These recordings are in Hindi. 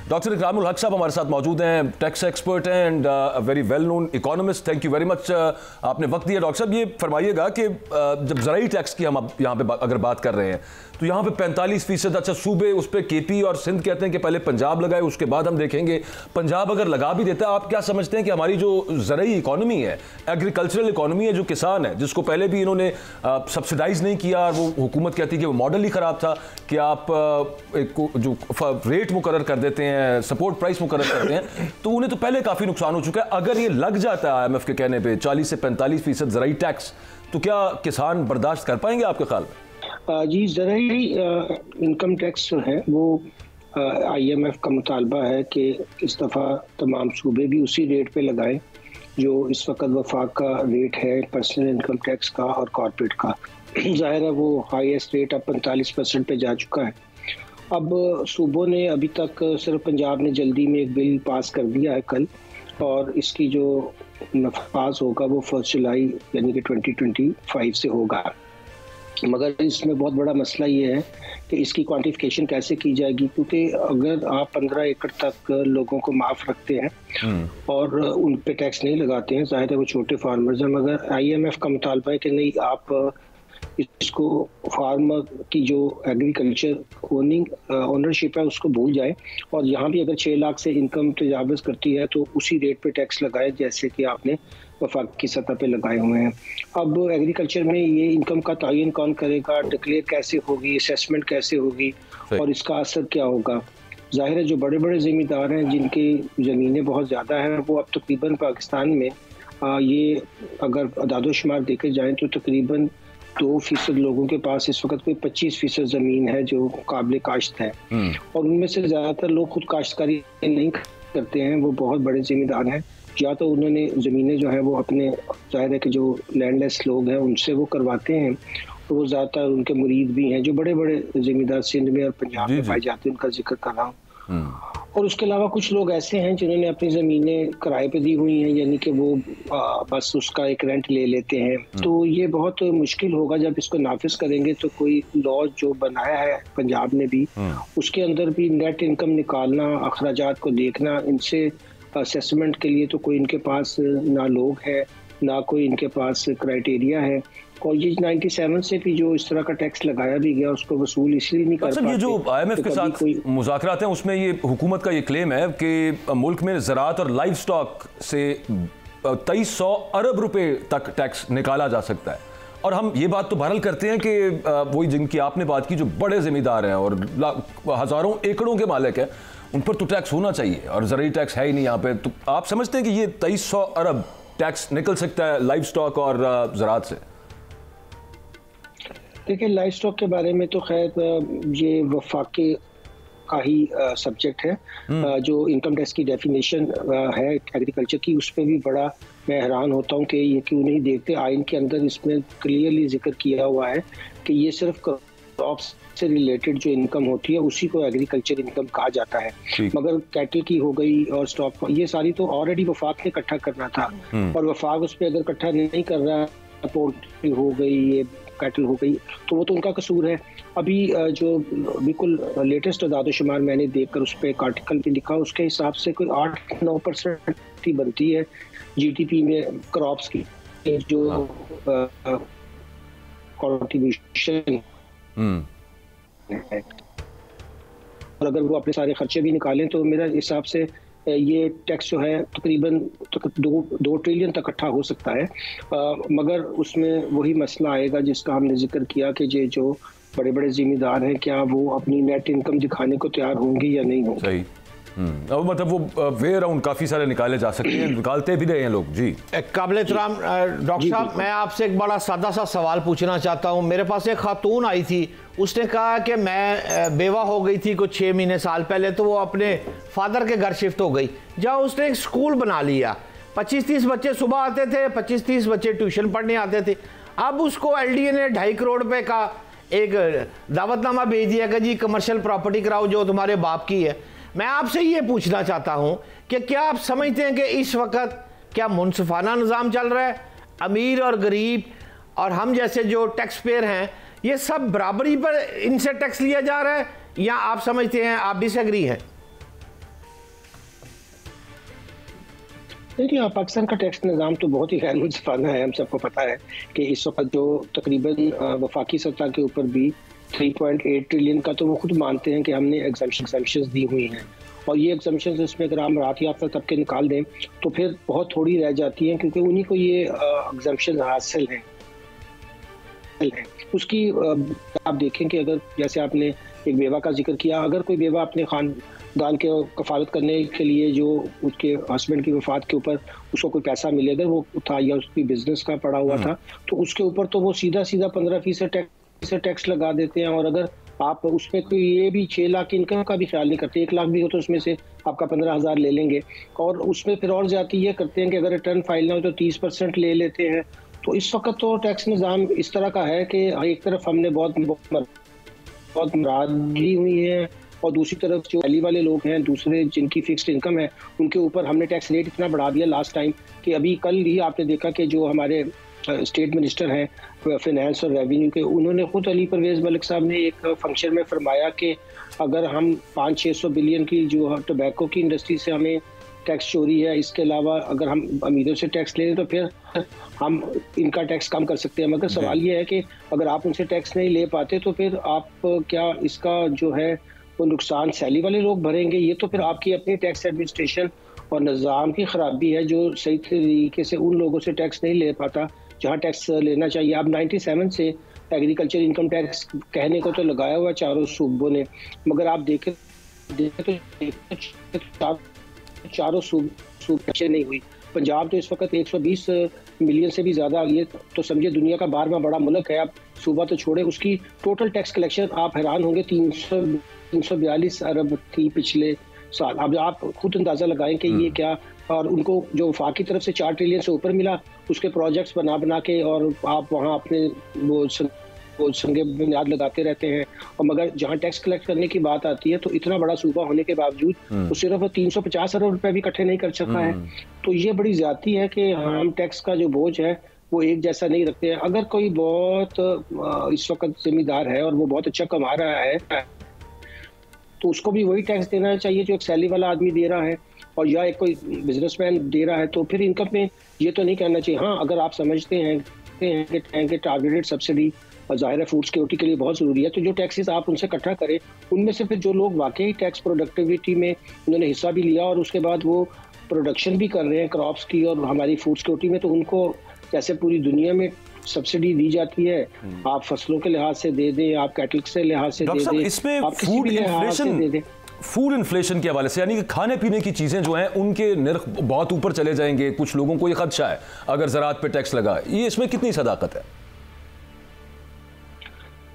डॉक्टर इकरामुल हक साहब हमारे साथ मौजूद हैं, टैक्स एक्सपर्ट हैं and very well known economist. Thank you very much, आपने वक्त दिया। डॉक्टर साहब, ये फरमाइएगा कि जब ज़राई टैक्स की हम यहाँ पे अगर बात कर रहे हैं तो यहाँ पे 45%, अच्छा सूबे उस पर केपी और सिंध कहते हैं कि पहले पंजाब लगाए, उसके बाद हम देखेंगे। पंजाब अगर लगा भी देता है, आप क्या समझते हैं कि हमारी जो ज़राई इकोनॉमी है, एग्रीकल्चरल इकोनॉमी है, जो किसान है, जिसको पहले भी इन्होंने सब्सिडाइज नहीं किया और वो हुकूमत कहती है कि वो मॉडल ही ख़राब था कि आप जो रेट मुकर्रर कर देते हैं, सपोर्ट प्राइस मुकर्रर करते हैं, तो उन्हें तो पहले काफ़ी नुकसान हो चुका है। अगर ये लग जाता है IMF के कहने पर 40 से 45% ज़राई टैक्स, तो क्या किसान बर्दाश्त कर पाएंगे आपके ख्याल में? जी, ज़राई इनकम टैक्स जो है वो IMF का मुतालबा है कि इस दफ़ा तमाम सूबे भी उसी रेट पे लगाएं जो इस वक्त वफाक का रेट है पर्सनल इनकम टैक्स का और कॉर्पोरेट का। ज़ाहिर है वो हाईएस्ट रेट अब 45% पे जा चुका है। अब सूबों ने अभी तक सिर्फ पंजाब ने जल्दी में एक बिल पास कर दिया है कल, और इसकी जो नफाज होगा वो 1 जुलाई यानी कि 2025 से होगा। मगर इसमें बहुत बड़ा मसला ये है कि इसकी क्वांटिफिकेशन कैसे की जाएगी, क्योंकि अगर आप 15 एकड़ तक लोगों को माफ़ रखते हैं और उन पे टैक्स नहीं लगाते हैं, ज़ाहिर है वो छोटे फार्मर्स हैं, मगर IMF का मुतालबा है कि नहीं, आप इसको फार्मर की जो एग्रीकल्चर ओनरशिप है उसको भूल जाए, और यहाँ भी अगर 6 लाख से इनकम तजावज़ करती है तो उसी रेट पे टैक्स लगाए जैसे कि आपने वफाक की सतह पे लगाए हुए हैं। अब एग्रीकल्चर में ये इनकम का तयन कौन करेगा, डिक्लेयर कैसे होगी, असेसमेंट कैसे होगी और इसका असर क्या होगा? जाहिर है जो बड़े बड़े ज़मींदार हैं जिनकी ज़मीनें बहुत ज़्यादा हैं, वो अब तकरीबन पाकिस्तान में ये अगर अदाद-ओ-शुमार देखे जाएँ तो तकरीबन 2% लोगों के पास इस वक्त कोई 25% ज़मीन है जो काबिल काश्त है, और उनमें से ज़्यादातर लोग खुद काश्तकारी नहीं करते हैं, वो बहुत बड़े ज़मींदार हैं। या तो उन्होंने ज़मीनें जो है वो अपने, जाहिर है कि जो लैंडलेस लोग हैं उनसे वो करवाते हैं, तो वो ज़्यादातर उनके मुरीद भी हैं जो बड़े बड़े ज़मींदार सिंध में और पंजाब में पाए जाते हैं, उनका जिक्र कर रहा हूँ। और उसके अलावा कुछ लोग ऐसे हैं जिन्होंने अपनी ज़मीनें किराए पे दी हुई हैं, यानी कि वो बस उसका एक रेंट ले लेते हैं। तो ये बहुत मुश्किल होगा जब इसको नाफिज करेंगे, तो कोई लॉ जो बनाया है पंजाब ने भी, उसके अंदर भी नेट इनकम निकालना, अखराजात को देखना, इनसे असेसमेंट के लिए तो कोई इनके पास ना लोग है ना कोई इनके पास क्राइटेरिया है, और ये 97 से भी जो इस तरह का टैक्स लगाया भी गया उसको वसूल इसलिए नहीं कर पाते। ये जो IMF के साथ मुज़ाकरात हैं उसमें ये हुकूमत का ये क्लेम है कि मुल्क में ज़राअत और लाइव स्टॉक से 2300 अरब रुपए तक टैक्स निकाला जा सकता है, और हम ये बात तो बहरहाल करते हैं कि वही जिनकी आपने बात की, जो बड़े ज़मींदार हैं और हज़ारों एकड़ों के मालिक हैं, उन पर तो टैक्स होना चाहिए, और ज़राई टैक्स है ही नहीं यहाँ पे। तो आप समझते हैं कि ये 2300 अरब टैक्स निकल सकता है लाइव स्टॉक और ज़राअत से? देखिए, लाइव स्टॉक के बारे में तो खैर ये वफाके का ही सब्जेक्ट है। जो इनकम टैक्स की डेफिनेशन है एग्रीकल्चर की, उस पर भी बड़ा मैं हैरान होता हूँ कि ये क्यों नहीं देखते। आइन के अंदर इसमें क्लियरली जिक्र किया हुआ है कि ये सिर्फ क्रॉप्स से रिलेटेड जो इनकम होती है उसी को एग्रीकल्चर इनकम कहा जाता है, मगर कैटल की हो गई और स्टॉक, ये सारी तो ऑलरेडी वफाक ने इकट्ठा करना था, और वफाक उस पर अगर इकट्ठा नहीं कर रहा, पोल्ट्री हो गई, ये कैटल हो गई, तो वो तो उनका कसूर है। अभी जो बिल्कुल लेटेस्ट अदाद-ओ-शुमार मैंने देखकर उस पर एक आर्टिकल भी लिखा, उसके हिसाब से कोई 8-9% ही बनती है GDP में क्रॉप्स की जो कॉन्ट्रीब्यूशन है, और अगर वो अपने सारे खर्चे भी निकालें तो मेरा हिसाब से ये टैक्स जो है तकरीबन 2 ट्रिलियन तक इकट्ठा हो सकता है। मगर उसमें वही मसला आएगा जिसका हमने जिक्र किया कि ये जो बड़े बड़े जिम्मेदार हैं, क्या वो अपनी नेट इनकम दिखाने को तैयार होंगे या नहीं होंगे। सही। अब मतलब वो वे अराउंड काफ़ी सारे निकाले जा सकते हैं, निकालते भी रहे हैं लोग। जी काबिल एहतराम डॉक्टर साहब, मैं आपसे एक बड़ा सादा सा सवाल पूछना चाहता हूँ। मेरे पास एक खातून आई थी, उसने कहा कि मैं बेवा हो गई थी कुछ 6 महीने साल पहले, तो वो अपने फादर के घर शिफ्ट हो गई, जहाँ उसने एक स्कूल बना लिया। 25-30 बच्चे सुबह आते थे, 25-30 बच्चे ट्यूशन पढ़ने आते थे। अब उसको LDA ने 2.5 करोड़ रुपए का एक दावतनामा भेज दिया कि जी कमर्शियल प्रॉपर्टी कराओ जो तुम्हारे बाप की है। मैं आपसे ये पूछना चाहता हूं कि क्या आप समझते हैं कि इस वक्त क्या मुनसिफाना निज़ाम चल रहा है? अमीर और गरीब और हम जैसे जो टैक्स पेयर हैं, ये सब बराबरी पर इनसे टैक्स लिया जा रहा है, या आप समझते हैं, आप डिसएग्री हैं? देखिए, पाकिस्तान का टैक्स निज़ाम तो बहुत ही गैर मुनसिफाना है। हम सबको पता है कि इस वक्त जो तकरीबन वफाकी सतह के ऊपर भी 3.8 ट्रिलियन का तो वो खुद मानते हैं कि हमने एग्जम्पशंस दी हुई हैं, और ये एग्जम्पशंस इसमें अगर हम राहत याफ्ता तबके निकाल दें तो फिर बहुत थोड़ी रह जाती हैं, क्योंकि उन्हीं को ये एग्जम्पशन हासिल हैं। उसकी आप देखें कि अगर जैसे आपने एक बेवा का जिक्र किया, अगर कोई बेवा अपने खानदान के कफालत करने के लिए जो उसके हस्बैंड की वफात के ऊपर उसको कोई पैसा मिले, अगर वो था या उसकी बिजनेस का पड़ा हुआ था, तो उसके ऊपर तो वो सीधा 15% टैक्स लगा देते हैं। और अगर आप उसमें कोई ये भी 6 लाख की इनकम का भी ख्याल नहीं करते, 1 लाख भी हो तो उसमें से आपका 15,000 ले लेंगे, और उसमें फिर और ज्यादा ये करते हैं कि अगर रिटर्न फाइल ना हो तो 30% ले लेते हैं। तो इस वक्त तो टैक्स निज़ाम इस तरह का है कि एक तरफ हमने बहुत नाराजगी हुई है, और दूसरी तरफ जो पहली वाले लोग हैं, दूसरे जिनकी फिक्स्ड इनकम है, उनके ऊपर हमने टैक्स रेट इतना बढ़ा दिया लास्ट टाइम कि अभी कल ही आपने देखा कि जो हमारे स्टेट मिनिस्टर हैं फिनेंस और रेवेन्यू के, उन्होंने खुद अली परवेज मलिक साहब ने एक फंक्शन में फरमाया कि अगर हम 500-600 बिलियन की जो टोबैको की इंडस्ट्री से हमें टैक्स चोरी है, इसके अलावा अगर हम अमीरों से टैक्स लें तो फिर हम इनका टैक्स कम कर सकते हैं। मगर सवाल ये है कि अगर आप उनसे टैक्स नहीं ले पाते तो फिर आप क्या इसका जो है वो नुकसान सैली वाले लोग भरेंगे? ये तो फिर आपकी अपनी टैक्स एडमिनिस्ट्रेशन और निज़ाम की खराबी है, जो सही तरीके से उन लोगों से टैक्स नहीं ले पाता जहाँ टैक्स लेना चाहिए। अब 97 से एग्रीकल्चर इनकम टैक्स कहने को तो लगाया हुआ चारों सूबों ने, मगर आप देखें तो चारों सूबे नहीं हुई। पंजाब तो इस वक्त 120 मिलियन से भी ज़्यादा, ये तो समझे दुनिया का 12वां बड़ा मुल्क है। आप सूबा तो छोड़े, उसकी टोटल टैक्स कलेक्शन आप हैरान होंगे 342 अरब थी पिछले साल। अब आप खुद अंदाज़ा लगाएं कि ये क्या, और उनको जो वफाक की तरफ से 4 ट्रिलियन से ऊपर मिला, उसके प्रोजेक्ट्स बना के और आप वहाँ अपने वो संगे बुनियाद लगाते रहते हैं। और मगर जहाँ टैक्स कलेक्ट करने की बात आती है तो इतना बड़ा सूबा होने के बावजूद वो सिर्फ 350 अरब रुपए भी इकट्ठे नहीं कर सका है। तो ये बड़ी ज्यादती है कि हम टैक्स का जो बोझ है वो एक जैसा नहीं रखते हैं। अगर कोई बहुत इस वक्त जिम्मेदार है और वो बहुत अच्छा कमा रहा है तो उसको भी वही टैक्स देना चाहिए जो एक सैलरी वाला आदमी दे रहा है, और या एक कोई बिजनेसमैन दे रहा है। तो फिर इनकम में ये तो नहीं कहना चाहिए। हाँ, अगर आप समझते हैं कि टारगेटेड सब्सिडी ज़ाहिर है फूड सिक्योरिटी के लिए बहुत ज़रूरी है, तो जो टैक्सेस आप उनसे इकट्ठा करें, उनमें से फिर जो लोग वाकई टैक्स प्रोडक्टिविटी में उन्होंने हिस्सा भी लिया और उसके बाद वो प्रोडक्शन भी कर रहे हैं क्रॉप्स की और हमारी फूड सिक्योरिटी में, तो उनको जैसे पूरी दुनिया में सब्सिडी दी जाती है, आप फसलों के लिहाज से दे दें, आप कैटल से लिहाज से दे दें, इसमें आप किसी भी लिहाज से दे दें। फूड इन्फ्लेशन के हवाले से, यानी कि खाने पीने की चीज़ें जो हैं उनके निर्ख बहुत ऊपर चले जाएंगे, कुछ लोगों को ये खदशा है अगर ज़राअत पे टैक्स लगा, ये इसमें कितनी सदाकत है?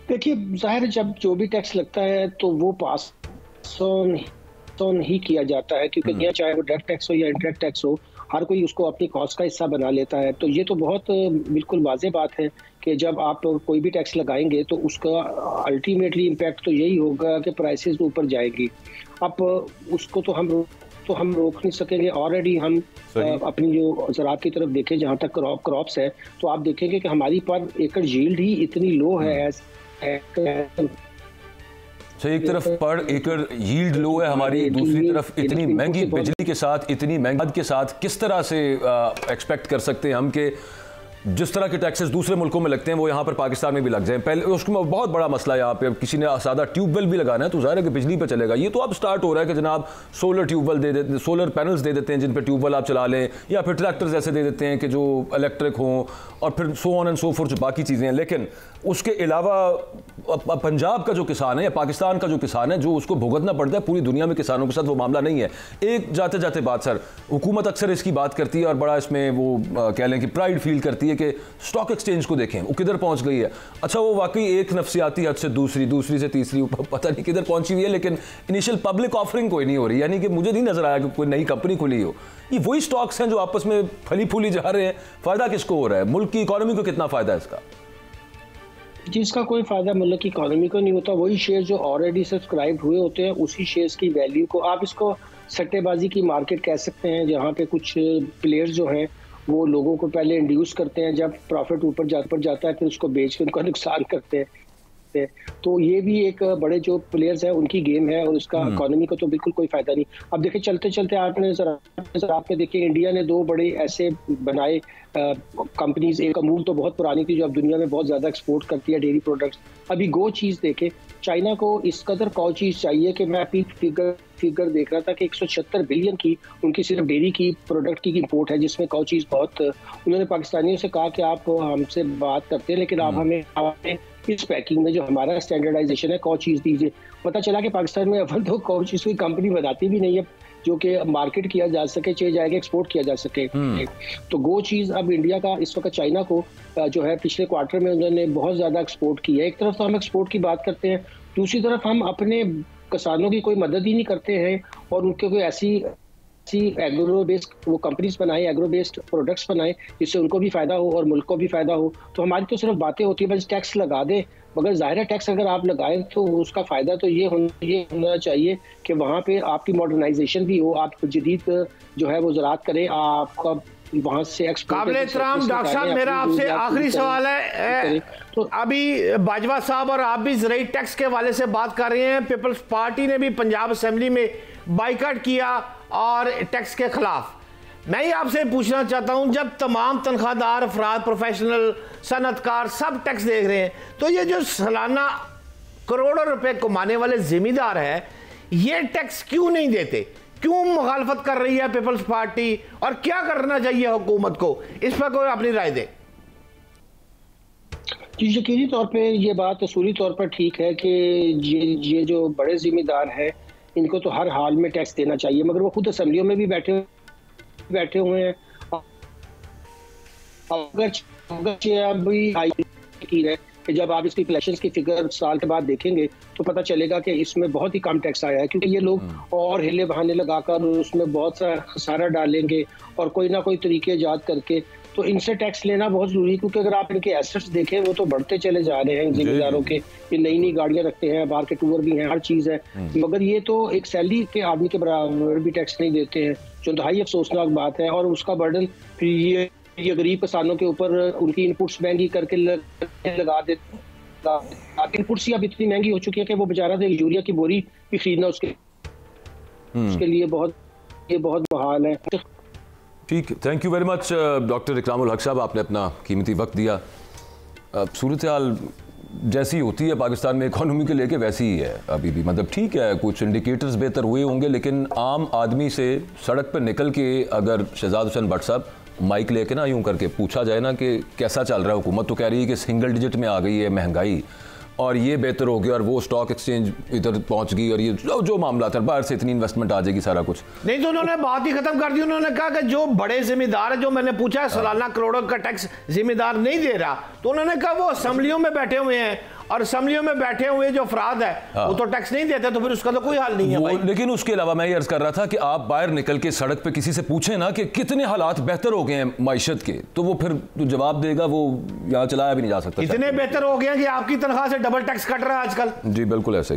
देखिए, जाहिर जब जो भी टैक्स लगता है तो वो पास ऑन ही किया जाता है, क्योंकि यहाँ चाहे वो डायरेक्ट टैक्स हो या इनडायरेक्ट टैक्स हो, हर कोई उसको अपनी कॉस्ट का हिस्सा बना लेता है। तो ये तो बहुत बिल्कुल वाज़ेह बात है कि जब आप कोई भी टैक्स लगाएंगे तो उसका अल्टीमेटली इम्पैक्ट तो यही होगा कि प्राइसेस ऊपर जाएगी। अब उसको तो हम रोक नहीं सकेंगे। ऑलरेडी हम अपनी जो ज़राअत की तरफ देखें, जहाँ तक क्रॉप्स है, तो आप देखेंगे कि हमारी पर एकड़ यील्ड ही इतनी लो है। एक तरफ पर एकड़ यील्ड लो है हमारी, दूसरी तरफ इतनी महंगी बिजली के साथ, इतनी महंगाई के साथ किस तरह से एक्सपेक्ट कर सकते हैं हम कि जिस तरह के टैक्सेस दूसरे मुल्कों में लगते हैं वो यहाँ पर पाकिस्तान में भी लग जाएं? पहले उसमें बहुत बड़ा मसला है यहाँ पे, किसी ने सादा ट्यूबवेल भी लगाना है तो ज़ाहिर है कि बिजली पे चलेगा। ये तो अब स्टार्ट हो रहा है कि जनाब सोलर ट्यूबवेल दे देते, सोलर पैनल्स दे देते हैं जिन पर ट्यूबवेल आप चला लें, या फिर ट्रैक्टर्स ऐसे दे देते हैं कि जो इलेक्ट्रिक हों, और फिर so on and so fourth जो बाकी चीज़ें हैं। लेकिन उसके अलावा पंजाब का जो किसान है या पाकिस्तान का जो किसान है, जो उसको भुगतना पड़ता है, पूरी दुनिया में किसानों के साथ वो मामला नहीं है। एक जाते जाते बात सर, हुकूमत अक्सर इसकी बात करती है और बड़ा इसमें वो कह लें कि प्राइड फील करती है कि स्टॉक एक्सचेंज को देखें वो किधर पहुंच गई है। अच्छा, वो वाकई एक नफसियाती हद से दूसरी, दूसरी से तीसरी, पता नहीं किधर पहुंची हुई है, लेकिन इनिशियल पब्लिक ऑफरिंग कोई नहीं हो रही। यानी कि मुझे नहीं नजर आया कि कोई नई कंपनी खुली हो। ये वही स्टॉक्स हैं जो आपस में फली फूली जा रहे हैं। फायदा किसको हो रहा है? मुल्क की इकोनॉमी को कितना फायदा है इसका? जिसका कोई फायदा मुल्क की इकोनॉमी को नहीं होता, वही शेयर जो ऑलरेडी सब्सक्राइब हुए होते हैं, उसी शेयर्स की वैल्यू को आप इसको सट्टेबाजी की मार्केट कह सकते हैं, जहाँ पे कुछ प्लेयर्स जो हैं वो लोगों को पहले इंड्यूस करते हैं, जब प्रॉफिट ऊपर जाता है फिर उसको बेच के उनका नुकसान करते हैं। सकते हैं। तो ये भी एक बड़े जो प्लेयर्स हैं उनकी गेम है और उसका इकोनॉमी को तो बिल्कुल कोई फायदा नहीं। अब देखिए चलते चलते आपने देखिए इंडिया ने 2 बड़े ऐसे बनाए कंपनीज, एक अमूल तो बहुत पुरानी थी जो अब दुनिया में बहुत ज्यादा एक्सपोर्ट करती है डेयरी प्रोडक्ट्स। अभी गो चीज देखे, चाइना को इस कदर काउ चीज चाहिए कि मैं अभी फिगर देख रहा था कि 176 बिलियन की उनकी सिर्फ डेयरी की प्रोडक्ट की इंपोर्ट है, जिसमें काउ चीज बहुत। उन्होंने पाकिस्तानियों से कहा कि आप हमसे बात करते हैं लेकिन आप हमें इस पैकिंग में जो हमारा स्टैंडर्डाइजेशन है काउ चीज दीजिए। पता चला कि पाकिस्तान में अव्वल तो काउ चीज कोई कंपनी बनाती भी नहीं है जो कि मार्केट किया जा सके, चाहे जाएगा एक्सपोर्ट किया जा सके। तो गो चीज अब इंडिया का इस वक्त चाइना को जो है पिछले क्वार्टर में उन्होंने बहुत ज्यादा एक्सपोर्ट किया है। एक तरफ तो हम एक्सपोर्ट की बात करते हैं, दूसरी तरफ हम अपने किसानों की कोई मदद ही नहीं करते हैं और उनके कोई ऐसी एग्रो बेस्ड वो कंपनीज बनाए, एग्रो बेस्ड प्रोडक्ट्स बनाए जिससे उनको भी फायदा हो और मुल्क को भी फायदा हो। तो हमारी तो सिर्फ बातें होती है बस टैक्स लगा दे, मगर जाहिर है टैक्स अगर आप लगाएं तो उसका फायदा तो ये होना चाहिए कि वहाँ पे आपकी मॉडर्नाइजेशन भी हो, आप जदीद जो है वो ज़राअत करें, आपका वहाँ से काबिल एहतराम। डॉक्टर साहब मेरा आपसे आखिरी सवाल है, तो अभी बाजवा साहब और आप भी ज़राई टैक्स के हवाले से बात कर रहे हैं, पीपल्स पार्टी ने भी पंजाब असेंबली में बाइकआउट किया और टैक्स के खिलाफ। मैं ही आपसे पूछना चाहता हूं, जब तमाम तनख्वाहदार अफराद, प्रोफेशनल, सनतकार सब टैक्स देख रहे हैं, तो ये जो सालाना करोड़ों रुपए कमाने वाले जिम्मेदार है ये टैक्स क्यों नहीं देते? क्यों मुखालफत कर रही है पीपल्स पार्टी और क्या करना चाहिए हुकूमत को? इस पर कोई अपनी राय दे। जी, यकीनी तौर पे ये बात असूली तौर पर ठीक है कि ये जो बड़े जिम्मेदार हैं इनको तो हर हाल में टैक्स देना चाहिए, मगर वो खुद असेंबलियों में भी बैठे हुए हैं। अगर कि जब आप इसकी इलेक्शंस की फिगर साल के बाद देखेंगे तो पता चलेगा कि इसमें बहुत ही कम टैक्स आया है, क्योंकि ये लोग और हिले बहाने लगाकर उसमें बहुत सा खसारा डालेंगे और कोई ना कोई तरीके ईजाद करके, तो इनसे टैक्स लेना बहुत जरूरी है। क्योंकि अगर आप इनके एसेट्स देखें वो तो बढ़ते चले जा रहे हैं जिम्मेदारों के, ये नई नई गाड़ियां रखते हैं, बाहर के टूर भी हैं, हर चीज़ है, मगर ये तो एक सैलरी के आदमी के बराबर भी टैक्स नहीं देते हैं, जो इंतहाई अफसोसनाक बात है। और उसका बर्डन फिर ये गरीब किसानों के ऊपर उनकी इनपुट्स महंगी करके लगा देते। इनपुट्स अब इतनी महंगी हो चुकी है कि वो बेचारा तो यूरिया की बोरी भी खरीदना उसके लिए बहुत बहाल है। ठीक, thank you very much doctor Ikramul Haq साहब, आपने अपना कीमती वक्त दिया। सूरत हाल जैसी होती है पाकिस्तान में इकोनॉमी के लेके वैसी ही है अभी भी, मतलब ठीक है कुछ इंडिकेटर्स बेहतर हुए होंगे, लेकिन आम आदमी से सड़क पर निकल के अगर शहजाद हुसैन भट्ट साहब माइक लेके ना यूं करके पूछा जाए ना कि कैसा चल रहा है, हुकूमत तो कह रही है कि सिंगल डिजिट में आ गई है महंगाई और ये बेहतर हो गया और वो स्टॉक एक्सचेंज इधर पहुंच गई और ये जो मामला था बाहर से इतनी इन्वेस्टमेंट आ जाएगी सारा कुछ नहीं, तो उन्होंने बात ही खत्म कर दी। उन्होंने कहा कि जो बड़े जिम्मेदार है, जो मैंने पूछा सालाना करोड़ों का टैक्स जिम्मेदार नहीं दे रहा, तो उन्होंने कहा वो असेंबलियों में बैठे हुए हैं और असेंबलियों में बैठे हुए जो अफराद है वो तो टैक्स नहीं देते, तो फिर उसका तो कोई हल नहीं है भाई। लेकिन उसके अलावा मैं ये अर्ज कर रहा था कि आप बाहर निकल के सड़क पे किसी से पूछें ना कि कितने हालात बेहतर हो गए हैं माइशत के, तो वो फिर जो जवाब देगा वो यहाँ चलाया भी नहीं जा सकता। इतने बेहतर हो गए हैं कि आपकी तनख्वाह से डबल टैक्स कट रहा है आजकल। जी बिल्कुल ऐसे।